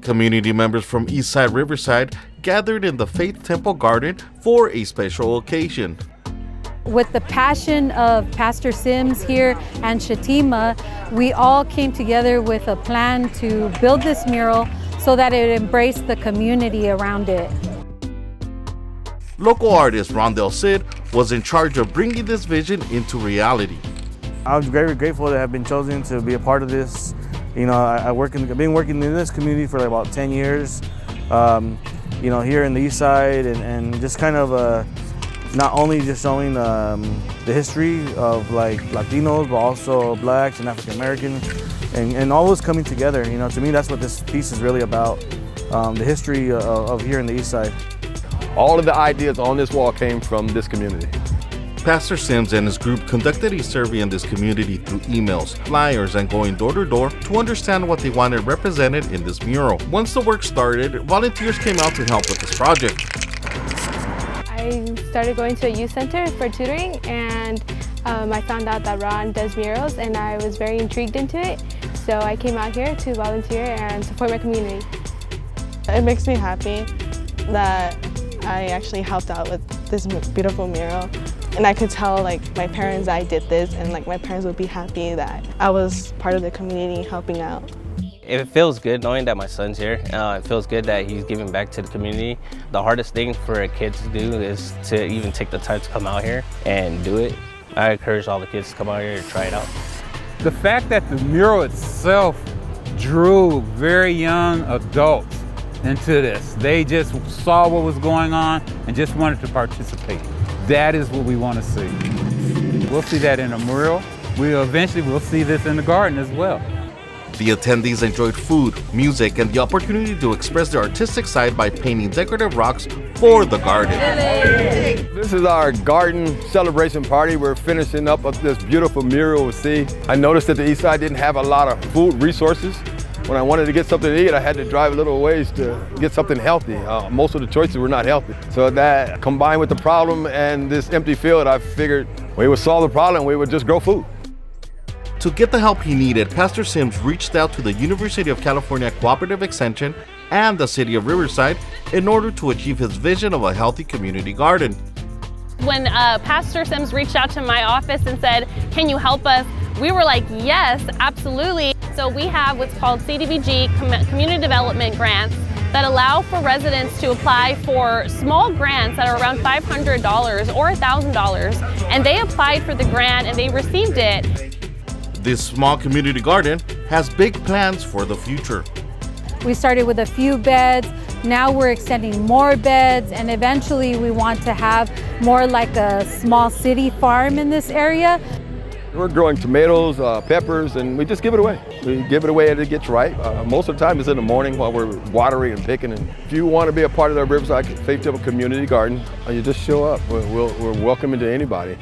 Community members from Eastside Riverside gathered in the Faith Temple garden for a special occasion. With the passion of Pastor Sims here and Shatima, we all came together with a plan to build this mural so that it embraced the community around it. Local artist Rondell Sid was in charge of bringing this vision into reality. I was very grateful to have been chosen to be a part of this. You know, I've been working in this community for like about 10 years, you know, here in the East Side, and just kind of not only just showing the history of like Latinos, but also Blacks and African Americans, and all those coming together. You know, to me, that's what this piece is really about, the history of here in the East Side. All of the ideas on this wall came from this community. Pastor Sims and his group conducted a survey in this community through emails, flyers, and going door to door to understand what they wanted represented in this mural. Once the work started, volunteers came out to help with this project. I started going to a youth center for tutoring, and I found out that Ron does murals, and I was very intrigued into it. So I came out here to volunteer and support my community. It makes me happy that I actually helped out with this beautiful mural. And I could tell like my parents I did this, and like my parents would be happy that I was part of the community helping out. It feels good knowing that my son's here. It feels good that he's giving back to the community. The hardest thing for a kid to do is to even take the time to come out here and do it. I encourage all the kids to come out here and try it out. The fact that the mural itself drew very young adults into this. They just saw what was going on and just wanted to participate. That is what we want to see. We'll see that in a mural. We'll see this in the garden as well. The attendees enjoyed food, music, and the opportunity to express their artistic side by painting decorative rocks for the garden. This is our garden celebration party. We're finishing up this beautiful mural. See, I noticed that the East Side didn't have a lot of food resources. When I wanted to get something to eat, I had to drive a little ways to get something healthy. Most of the choices were not healthy. So that combined with the problem and this empty field, I figured we would solve the problem, we would just grow food. To get the help he needed, Pastor Sims reached out to the University of California Cooperative Extension and the City of Riverside in order to achieve his vision of a healthy community garden. When Pastor Sims reached out to my office and said, "Can you help us?" we were like, yes, absolutely. So we have what's called CDBG, Community Development Grants, that allow for residents to apply for small grants that are around $500 or $1,000. And they applied for the grant and they received it. This small community garden has big plans for the future. We started with a few beds, now we're extending more beds, and eventually we want to have more like a small city farm in this area. We're growing tomatoes, peppers, and we just give it away. We give it away as it gets ripe. Most of the time it's in the morning while we're watering and picking. And if you want to be a part of the Riverside Faith Temple Community Garden, you just show up. We're welcoming to anybody.